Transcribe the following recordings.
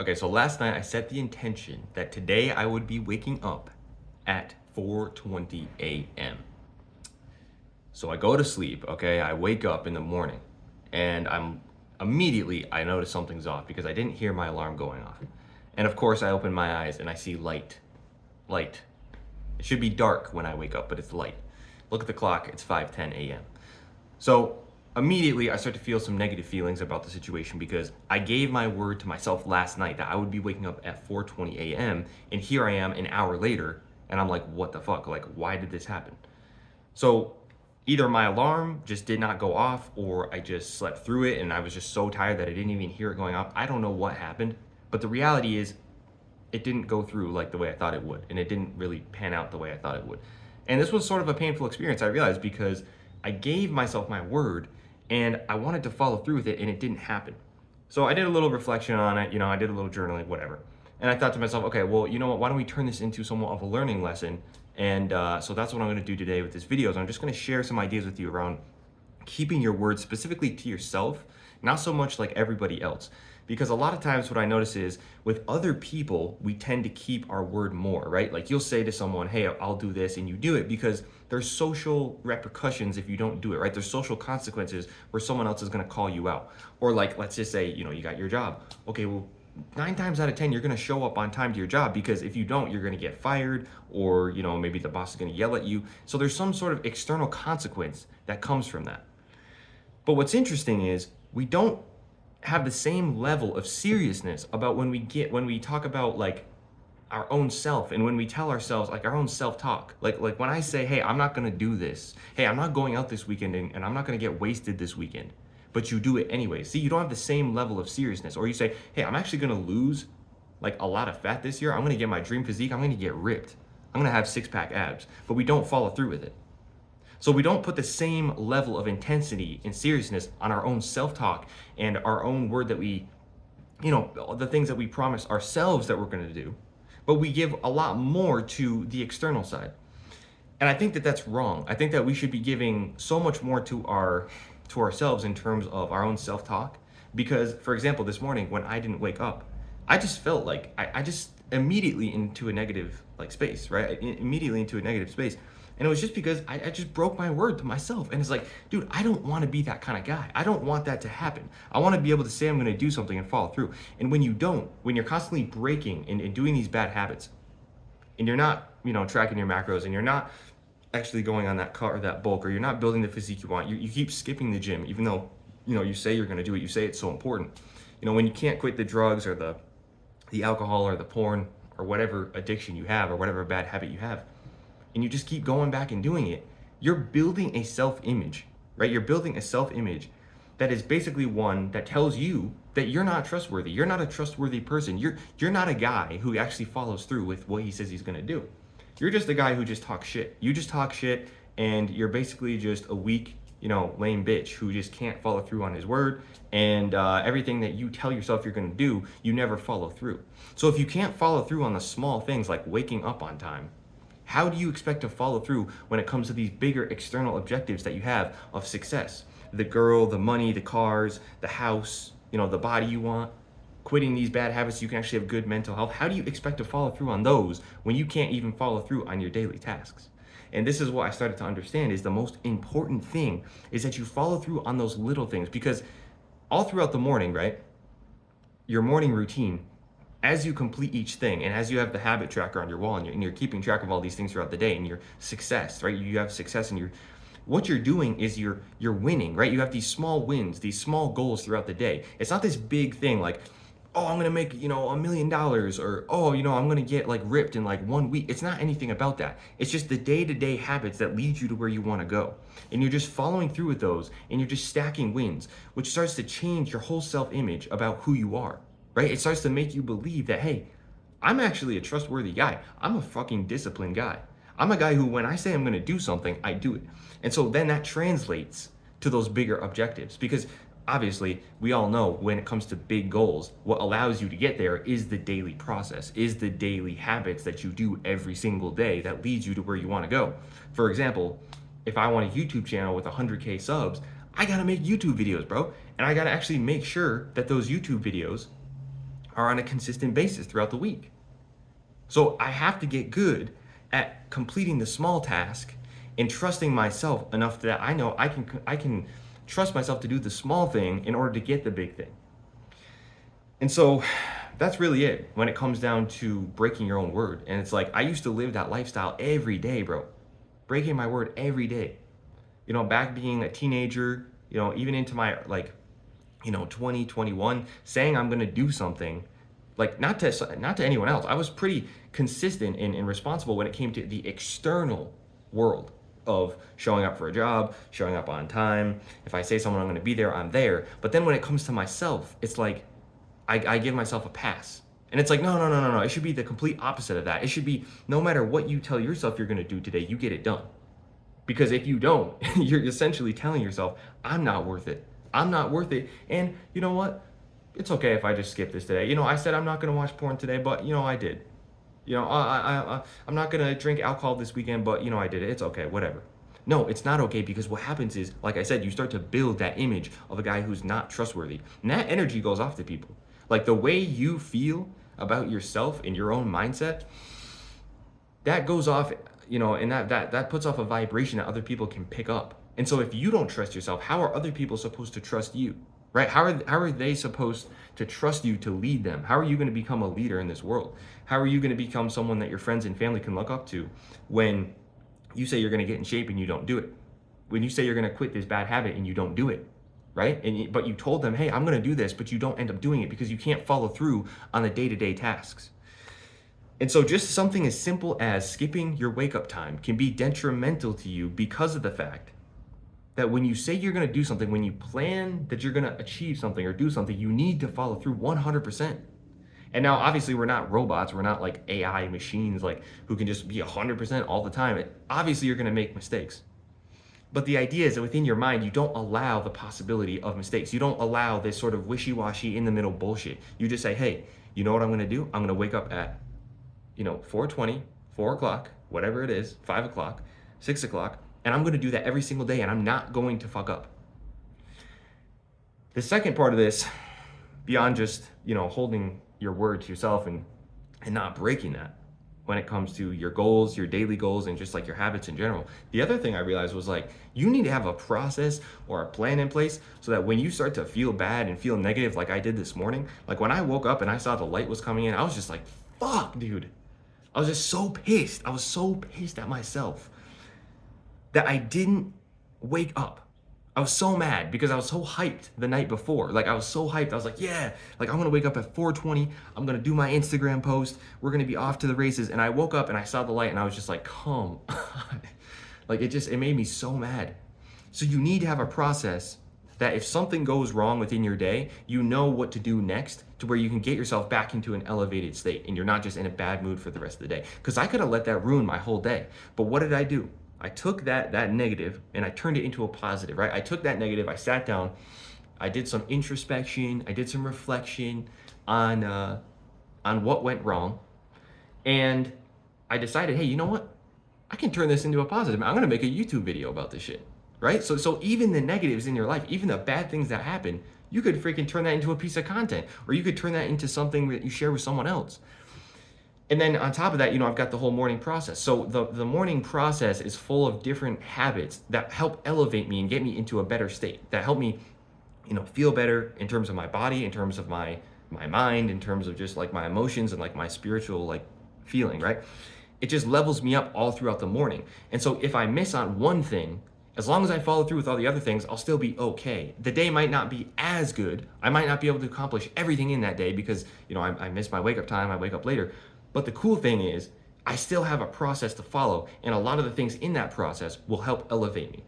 Okay, so last night I set the intention that today I would be waking up at 4:20 a.m. So I go to sleep, okay? I wake up in the morning and I notice something's off because I didn't hear my alarm going off. And of course I open my eyes and I see light. Light. It should be dark when I wake up, but it's light. Look at the clock, it's 5:10 a.m. So immediately I start to feel some negative feelings about the situation because I gave my word to myself last night that I would be waking up at 4:20 a.m. and here I am an hour later and I'm like, what the fuck? Like, why did this happen? So either my alarm just did not go off or I just slept through it and I was just so tired that I didn't even hear it going off. I don't know what happened, but the reality is it didn't go through like the way I thought it would, and it didn't really pan out the way I thought it would. And this was sort of a painful experience, I realized, because I gave myself my word and I wanted to follow through with it and it didn't happen. So I did a little reflection on it, I did a little journaling, whatever. And I thought to myself, okay, well, you know what, why don't we turn this into somewhat of a learning lesson? And so that's what I'm gonna do today with this video, is I'm just gonna share some ideas with you around keeping your word specifically to yourself, not so much like everybody else. Because a lot of times what I notice is with other people, we tend to keep our word more, right? Like you'll say to someone, hey, I'll do this, and you do it because there's social repercussions if you don't do it, right? There's social consequences where someone else is gonna call you out. Or like, let's just say, you got your job. Okay, well, 9 times out of 10, you're gonna show up on time to your job because if you don't, you're gonna get fired or, maybe the boss is gonna yell at you. So there's some sort of external consequence that comes from that. But what's interesting is we don't have the same level of seriousness about when we talk about like our own self and when we tell ourselves like our own self-talk. Like when I say, hey, I'm not gonna do this. Hey, I'm not going out this weekend and I'm not gonna get wasted this weekend. But you do it anyway. See, you don't have the same level of seriousness. Or you say, hey, I'm actually gonna lose like a lot of fat this year. I'm gonna get my dream physique. I'm gonna get ripped. I'm gonna have six-pack abs. But we don't follow through with it. So we don't put the same level of intensity and seriousness on our own self-talk and our own word that we, the things that we promise ourselves that we're going to do, but we give a lot more to the external side. And I think that that's wrong. I think that we should be giving so much more to ourselves in terms of our own self-talk. Because, for example, this morning when I didn't wake up, I just felt like I just immediately into a negative like space, right? Immediately into a negative space. And it was just because I just broke my word to myself. And it's like, dude, I don't want to be that kind of guy. I don't want that to happen. I want to be able to say I'm going to do something and follow through. And when you don't, when you're constantly breaking and doing these bad habits, and you're not, tracking your macros, and you're not actually going on that cut or that bulk, or you're not building the physique you want, you keep skipping the gym, even though, you say you're going to do it. You say it's so important. When you can't quit the drugs or the alcohol or the porn or whatever addiction you have or whatever bad habit you have, and you just keep going back and doing it, you're building a self-image, right? You're building a self-image that is basically one that tells you that you're not trustworthy. You're not a trustworthy person. You're not a guy who actually follows through with what he says he's gonna do. You're just a guy who just talks shit. You just talk shit and you're basically just a weak, lame bitch who just can't follow through on his word, and everything that you tell yourself you're gonna do, you never follow through. So if you can't follow through on the small things like waking up on time, how do you expect to follow through when it comes to these bigger external objectives that you have of success? The girl, the money, the cars, the house, the body you want, quitting these bad habits so you can actually have good mental health. How do you expect to follow through on those when you can't even follow through on your daily tasks? And this is what I started to understand is the most important thing is that you follow through on those little things, because all throughout the morning, right? Your morning routine, as you complete each thing and as you have the habit tracker on your wall and you're keeping track of all these things throughout the day and your success, right? You have success and what you're doing is you're winning, right? You have these small wins, these small goals throughout the day. It's not this big thing like, oh, I'm gonna make, $1 million, or, oh, I'm gonna get like ripped in like 1 week. It's not anything about that. It's just the day-to-day habits that lead you to where you wanna go. And you're just following through with those and you're just stacking wins, which starts to change your whole self-image about who you are. Right? It starts to make you believe that, hey, I'm actually a trustworthy guy. I'm a fucking disciplined guy. I'm a guy who, when I say I'm going to do something, I do it. And so then that translates to those bigger objectives, because obviously we all know when it comes to big goals, what allows you to get there is the daily process, is the daily habits that you do every single day that leads you to where you want to go. For example, if I want a YouTube channel with 100K subs, I got to make YouTube videos, bro. And I got to actually make sure that those YouTube videos are on a consistent basis throughout the week. So I have to get good at completing the small task and trusting myself enough that I know I can trust myself to do the small thing in order to get the big thing. And so that's really it when it comes down to breaking your own word. And it's like I used to live that lifestyle every day, bro. Breaking my word every day. Back being a teenager, even into my 20, 21, saying I'm gonna do something, like not to anyone else. I was pretty consistent and responsible when it came to the external world of showing up for a job, showing up on time. If I say someone I'm gonna be there, I'm there. But then when it comes to myself, it's like I give myself a pass. And it's like, no. It should be the complete opposite of that. It should be no matter what you tell yourself you're gonna do today, you get it done. Because if you don't, you're essentially telling yourself, I'm not worth it. I'm not worth it. And you know what? It's okay if I just skip this today. I said I'm not gonna watch porn today, but I did. I'm not gonna drink alcohol this weekend, but I did it. It's okay, whatever. No, it's not okay, because what happens is, like I said, you start to build that image of a guy who's not trustworthy. And that energy goes off to people. Like the way you feel about yourself and your own mindset, that goes off, and that puts off a vibration that other people can pick up. And so if you don't trust yourself, how are other people supposed to trust you? Right? How are they supposed to trust you to lead them? How are you going to become a leader in this world? How are you going to become someone that your friends and family can look up to when you say you're going to get in shape and you don't do it? When you say you're going to quit this bad habit and you don't do it, right? But you told them, hey, I'm going to do this, but you don't end up doing it because you can't follow through on the day-to-day tasks. And so just something as simple as skipping your wake-up time can be detrimental to you because of the fact that when you say you're going to do something, when you plan that you're going to achieve something or do something, you need to follow through 100%. And now, obviously, we're not robots. We're not like AI machines, like who can just be 100% all the time. Obviously, you're going to make mistakes. But the idea is that within your mind, you don't allow the possibility of mistakes. You don't allow this sort of wishy-washy in the middle bullshit. You just say, hey, you know what I'm going to do? I'm going to wake up at 4:20, 4 o'clock, whatever it is, 5 o'clock, 6 o'clock, and I'm going to do that every single day, and I'm not going to fuck up. The second part of this, beyond just, holding your word to yourself and not breaking that when it comes to your goals, your daily goals, and just like your habits in general. The other thing I realized was like, you need to have a process or a plan in place so that when you start to feel bad and feel negative like I did this morning, like when I woke up and I saw the light was coming in, I was just like, fuck, dude. I was just so pissed. I was so pissed at myself that I didn't wake up. I was so mad because I was so hyped the night before. Like I was so hyped. I was like, yeah, like I'm gonna wake up at 4:20. I'm gonna do my Instagram post. We're gonna be off to the races. And I woke up and I saw the light and I was just like, come on. Like it made me so mad. So you need to have a process that if something goes wrong within your day, you know what to do next to where you can get yourself back into an elevated state and you're not just in a bad mood for the rest of the day. Because I could have let that ruin my whole day. But what did I do? I took that negative and I turned it into a positive, right? I took that negative, I sat down, I did some introspection, I did some reflection on what went wrong, and I decided, hey, you know what? I can turn this into a positive. I'm gonna make a YouTube video about this shit, right? So even the negatives in your life, even the bad things that happen, you could freaking turn that into a piece of content, or you could turn that into something that you share with someone else. And then on top of that, I've got the whole morning process. So the morning process is full of different habits that help elevate me and get me into a better state, that help me, feel better in terms of my body, in terms of my mind, in terms of just like my emotions and like my spiritual like feeling, right? It just levels me up all throughout the morning. And so if I miss on one thing, as long as I follow through with all the other things, I'll still be okay. The day might not be as good. I might not be able to accomplish everything in that day because, I miss my wake up time, I wake up later. But the cool thing is, I still have a process to follow, and a lot of the things in that process will help elevate me.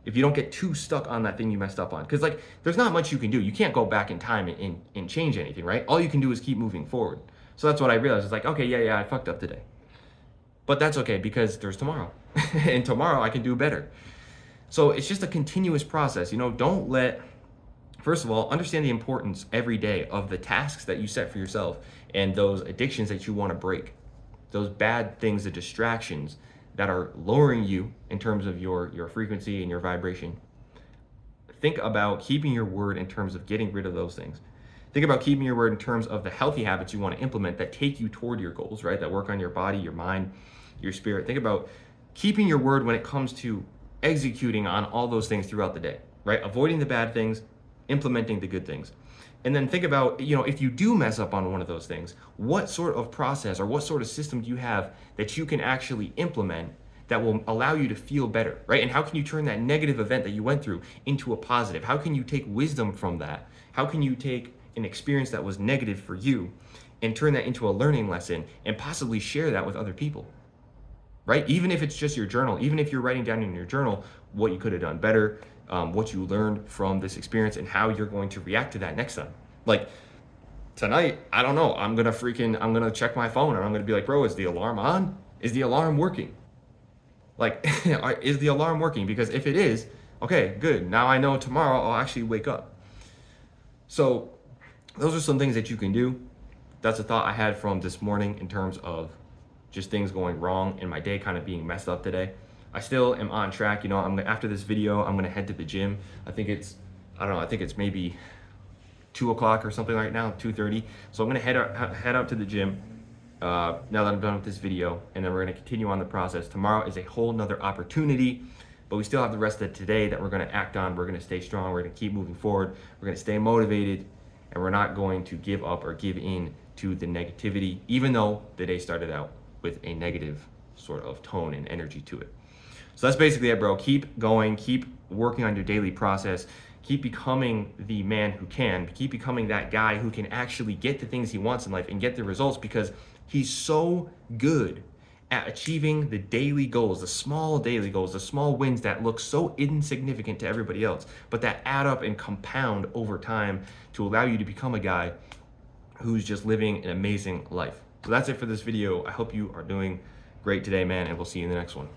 If you don't get too stuck on that thing you messed up on. Because there's not much you can do. You can't go back in time and change anything, right? All you can do is keep moving forward. So that's what I realized. It's like, okay, yeah, I fucked up today. But that's okay because there's tomorrow. And tomorrow I can do better. So it's just a continuous process. First of all, understand the importance every day of the tasks that you set for yourself and those addictions that you want to break. Those bad things, the distractions that are lowering you in terms of your frequency and your vibration. Think about keeping your word in terms of getting rid of those things. Think about keeping your word in terms of the healthy habits you want to implement that take you toward your goals, right? That work on your body, your mind, your spirit. Think about keeping your word when it comes to executing on all those things throughout the day, right? Avoiding the bad things, implementing the good things. And then think about, if you do mess up on one of those things, what sort of process or what sort of system do you have that you can actually implement that will allow you to feel better, right? And how can you turn that negative event that you went through into a positive? How can you take wisdom from that? How can you take an experience that was negative for you and turn that into a learning lesson and possibly share that with other people, right? Even if it's just your journal, even if you're writing down in your journal what you could have done better, what you learned from this experience, and how you're going to react to that next time. Like tonight, I don't know. I'm gonna check my phone and I'm gonna be like, bro, is the alarm on? Is the alarm working? Like, is the alarm working? Because if it is, okay, good. Now I know tomorrow I'll actually wake up. So those are some things that you can do. That's a thought I had from this morning in terms of just things going wrong and my day kind of being messed up today. I still am on track. After this video, I'm gonna head to the gym. I think it's maybe 2 o'clock or something right now, 2:30. So I'm gonna head out to the gym now that I'm done with this video, and then we're gonna continue on the process. Tomorrow is a whole nother opportunity, but we still have the rest of today that we're gonna act on. We're gonna stay strong. We're gonna keep moving forward. We're gonna stay motivated, and we're not going to give up or give in to the negativity, even though the day started out with a negative sort of tone and energy to it. So that's basically it, bro. Keep going, keep working on your daily process, keep becoming the man who can, keep becoming that guy who can actually get the things he wants in life and get the results, because he's so good at achieving the daily goals, the small daily goals, the small wins that look so insignificant to everybody else, but that add up and compound over time to allow you to become a guy who's just living an amazing life. So that's it for this video. I hope you are doing great today, man, and we'll see you in the next one.